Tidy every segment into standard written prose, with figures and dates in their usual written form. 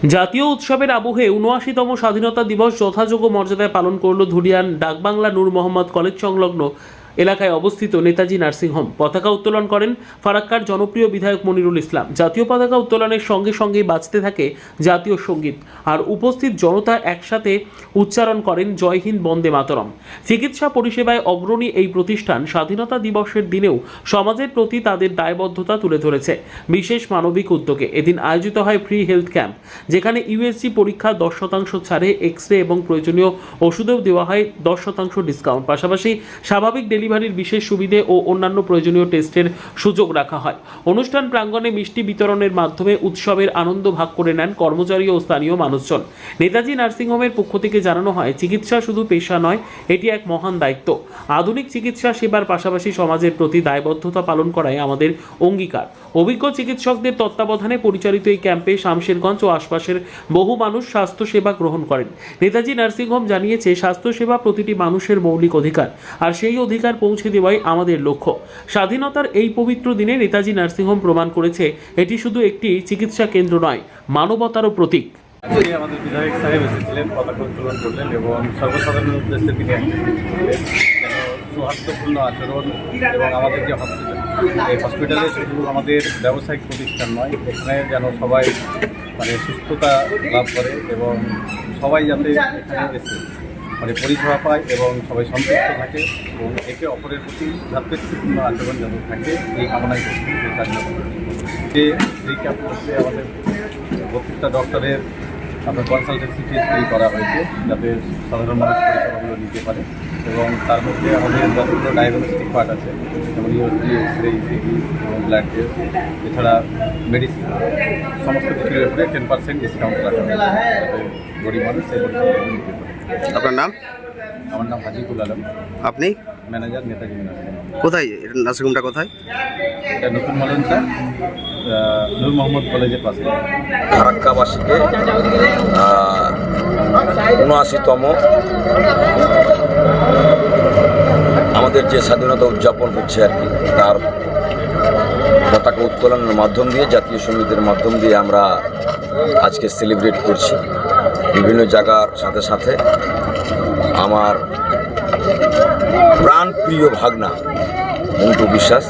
জাতীয় উৎসবের আবহে ৭৯তম স্বাধীনতা দিবস যথাযোগ্য মর্যাদায় পালন করল ধুলিয়ান ডাকবাংলা নূর মোহাম্মদ কলেজ সংলগ্ন এলাকায় অবস্থিত নেতাজি নার্সিংহোম। পতাকা উত্তোলন করেন ফারাক্কার জনপ্রিয় বিধায়ক মনিরুল ইসলাম। জাতীয় পতাকা উত্তোলনের সঙ্গে সঙ্গেই বাজতে থাকে জাতীয় সঙ্গীত, আর উপস্থিত জনতা একসাথে উচ্চারণ করেন জয় হিন্দ বন্দে মাতরম। চিকিৎসা পরিষেবায় অগ্রণী এই প্রতিষ্ঠান স্বাধীনতা দিবসের দিনেও সমাজের প্রতি তাদের দায়বদ্ধতা তুলে ধরেছে বিশেষ মানবিক উদ্যোগে। এদিন আয়োজিত হয় ফ্রি হেলথ ক্যাম্প, যেখানে ইউএসজি পরীক্ষা 10% ছাড়ে, এক্স-রে এবং প্রয়োজনীয় ওষুধেও দেওয়া হয় 10% ডিসকাউন্ট। পাশাপাশি স্বাভাবিক ডেলিভারির বিশেষ সুবিধে ও অন্যান্য প্রয়োজনীয় টেস্টের সুযোগ রাখা হয়। অনুষ্ঠান প্রাঙ্গণে মিষ্টি বিতরণের মাধ্যমে উৎসবের আনন্দ ভাগ করে নেন কর্মচারী ও স্থানীয় মানুষজন। নেতাজি নার্সিংহোমের পক্ষ থেকে জানানো হয়, চিকিৎসা শুধু পেশা নয়, এটি এক মহান দায়িত্ব। আধুনিক চিকিৎসা সেবার পাশাপাশি সমাজের প্রতি দায়বদ্ধতা পালন করাই আমাদের অঙ্গীকার। অভিজ্ঞ চিকিৎসকদের তত্ত্বাবধানে পরিচালিত এই ক্যাম্পে শামশেরগঞ্জ ও আশপাশের বহু মানুষ স্বাস্থ্যসেবা গ্রহণ করেন। নেতাজি নার্সিংহোম জানিয়েছে, স্বাস্থ্যসেবা প্রতিটি মানুষের মৌলিক অধিকার, আর সেই অধিকার পৌঁছে দেওয়াই আমাদের লক্ষ্য। স্বাধীনতার এই পবিত্র দিনে নেতাজি নার্সিংহোম প্রমাণ করেছে এটি শুধু একটি চিকিৎসা কেন্দ্র নয়, মানবতারও প্রতীক। আজকে আমাদের বিধায়ক সাহেব এসেছিলেন, পতাকা উত্তোলন করলেন এবং সর্বসাধারণের উদ্দেশ্যে তিনি সৌহার্দ্যপূর্ণ আচরণ এবং আমাদের যে হসপিটাল, এই হসপিটালে শুধু আমাদের ব্যবসায়িক প্রতিষ্ঠান নয়, এখানে যেন সবাই সুস্থতা লাভ করে এবং সবাই যাতে এখানে এসে পরিষেবা পায় এবং সবাই সন্তুষ্ট থাকে এবং একে অপরের প্রতি ভ্রাতৃত্বপূর্ণ আচরণ যেন থাকে, এই কামনাই করছি। যে সেই ক্যাম্প করতে আমাদের প্রত্যেকটা ডক্টরের কনসালটেন্সি ফিস ফ্রি করা হয়েছে, যাতে সাধারণ মানুষ পরিষেবাগুলো নিতে পারে। এবং তার মধ্যে আমাদের যতগুলো ডায়াগনস্টিক পার্ট আছে, যেমন ইউএসজি, এক্স-রে, ইসিজি এবং ব্লাড টেস্ট, এছাড়া মেডিসিন, সমস্ত কিছুর উপরে 10% ডিসকাউন্ট রাখা হয়, যাতে গরিব মানুষ সেই পরিষেবাগুলো নিতে পারে। আপনার নাম? আমার নাম হাজিকুল আলম, আপনি ম্যানেজার, নেতাজি নার্সিং। কোথায় নার্সিংহোমটা কোথায়? এটা নতুন মলনচা, নূর মোহাম্মদ কলেজের পাশে। ফারাক্কাবাসীকে ৭৯তম আমাদের যে স্বাধীনতা উদযাপন হচ্ছে আর কি, তার পতাকা উত্তোলনের মাধ্যম দিয়ে, জাতীয় সঙ্গীতের মাধ্যম দিয়ে আমরা আজকে সেলিব্রেট করছি। বিভিন্ন জায়গার সাথে সাথে আমার প্রাণপ্রিয় ভাগনা মন্টু বিশ্বাস,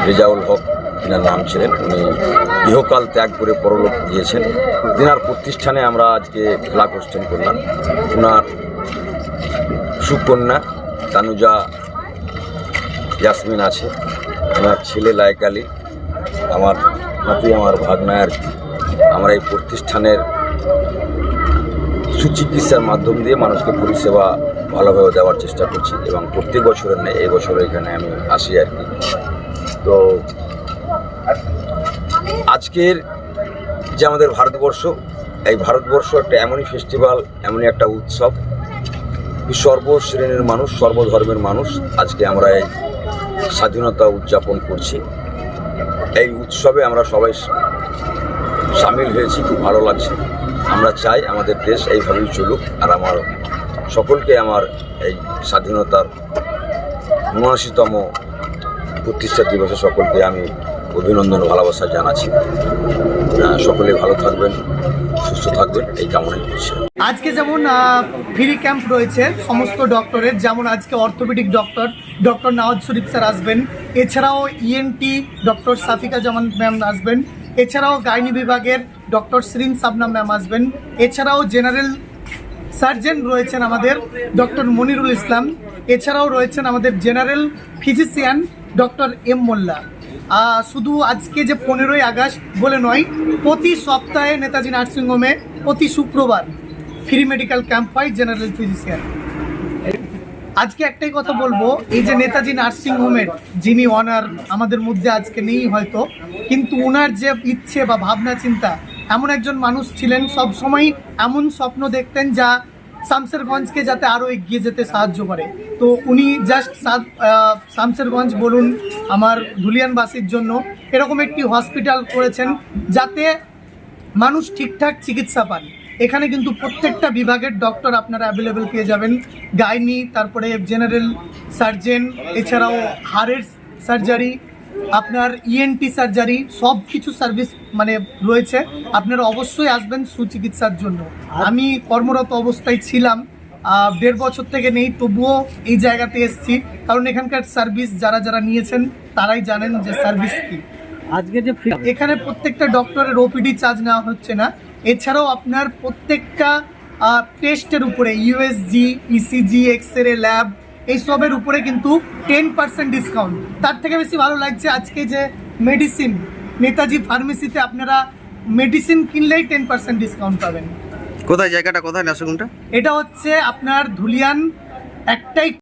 রেজাউল হক তিনার নাম ছিলেন, উনি ইহকাল ত্যাগ করে পরলোক গিয়েছেন। তিনার প্রতিষ্ঠানে আমরা আজকে ফ্ল্যাগ হোস্টেন করলাম। ওনার সুকন্যা তানুজা ইয়াসমিন আছে, ওনার ছেলে লায়েক আলী, আমার নাতি, আমার ভাগনা আর কি। আমরা এই প্রতিষ্ঠানের সুচিকিৎসার মাধ্যম দিয়ে মানুষকে পরিষেবা ভালোভাবে দেওয়ার চেষ্টা করছি এবং প্রত্যেক বছরের নেই, এই বছর এখানে আমি আসি আর কি। তো আজকের যে আমাদের ভারতবর্ষ, এই ভারতবর্ষ একটা এমনই ফেস্টিভ্যাল, এমনই একটা উৎসব, সর্বশ্রেণীর মানুষ, সর্বধর্মের মানুষ আজকে আমরা এই স্বাধীনতা উদযাপন করছি। এই উৎসবে আমরা সবাই সামিল হয়েছি, খুব ভালো লাগছে। আমরা চাই আমাদের দেশ এইভাবেই চলুক, আর আমার সকলকে আমার এই স্বাধীনতার ৭৯তম প্রতিষ্ঠা দিবসে সকলকে আমি অভিনন্দন, ভালোবাসা জানাচ্ছি। সকলে ভালো থাকবেন, সুস্থ থাকবেন, এই কামনাই করছি। আজকে যেমন ফ্রি ক্যাম্প রয়েছে সমস্ত ডক্টরের, যেমন আজকে orthopaedic doctor Nawaz Sharif sir আসবেন, এছাড়াও ইএনটি ডক্টর সাফিকা জামান ম্যাম আসবেন, এছাড়াও গাইনি বিভাগের ডক্টর শ্রীন সাবনা ম্যাম আসবেন, এছাড়াও জেনারেল সার্জন রয়েছেন আমাদের ডক্টর মনিরুল ইসলাম, এছাড়াও রয়েছেন আমাদের জেনারেল ফিজিশিয়ান ডক্টর এম মোল্লা। শুধু আজকে যে 15ই আগস্ট বলে নয়, প্রতি সপ্তাহে নেতাজি নার্সিংহোমে প্রতি শুক্রবার ফ্রি মেডিকেল ক্যাম্প হয় জেনারেল ফিজিশিয়ান। আজকে একটাই কথা বলবো, এই যে নেতাজি নার্সিংহোমের যিনি অনার আমাদের মধ্যে আজকে নেই হয়তো, কিন্তু ওনার যে ইচ্ছে বা ভাবনা চিন্তা, এমন একজন মানুষ ছিলেন, সব সময় এমন স্বপ্ন দেখতেন যা শামশেরগঞ্জকে যাতে আরও এগিয়ে যেতে সাহায্য করে। তো উনি জাস্ট শামশেরগঞ্জ বলুন, আমার ধুলিয়ানবাসীর জন্য এরকম একটি হসপিটাল করেছেন যাতে মানুষ ঠিকঠাক চিকিৎসা পান। এখানে কিন্তু প্রত্যেকটা বিভাগের ডক্টর আপনারা অ্যাভেলেবেল পেয়ে যাবেন, গাইনি, তারপরে জেনারেল সার্জেন, এছাড়াও হাড়ের সার্জারি, আপনার ইএনটি সার্জারি সব কিছু সার্ভিস মানে রয়েছে। আপনারা অবশ্যই আসবেন সুচিকিৎসার জন্য। আমি কর্মরত অবস্থায় ছিলাম, 1.5 বছর থেকে নেই, তবুও এই জায়গাতে এসেছি কারণ এখানকার সার্ভিস যারা যারা নিয়েছেন তারাই জানেন যে সার্ভিস কি। আজকে যে ফ্রি এখানে প্রত্যেকটা ডক্টরের ওপিডি চার্জ নেওয়া হচ্ছে না। এছাড়াও আপনার প্রত্যেকটা টেস্টের উপরে ইউএসজি, ইসিজি, এক্সরে, ল্যাব এইসবের উপরে কিন্তু 10% ডিসকাউন্ট। তার থেকে বেশি ভালো লাগছে আজকে যে মেডিসিন নেতাজি ফার্মেসিতে আপনারা মেডিসিন কিনলেই 10% ডিসকাউন্ট পাবেন। কোথায় জায়গাটা, কোথায় নার্সিংহোমটা? এটা হচ্ছে আপনার ধুলিয়ান একটাই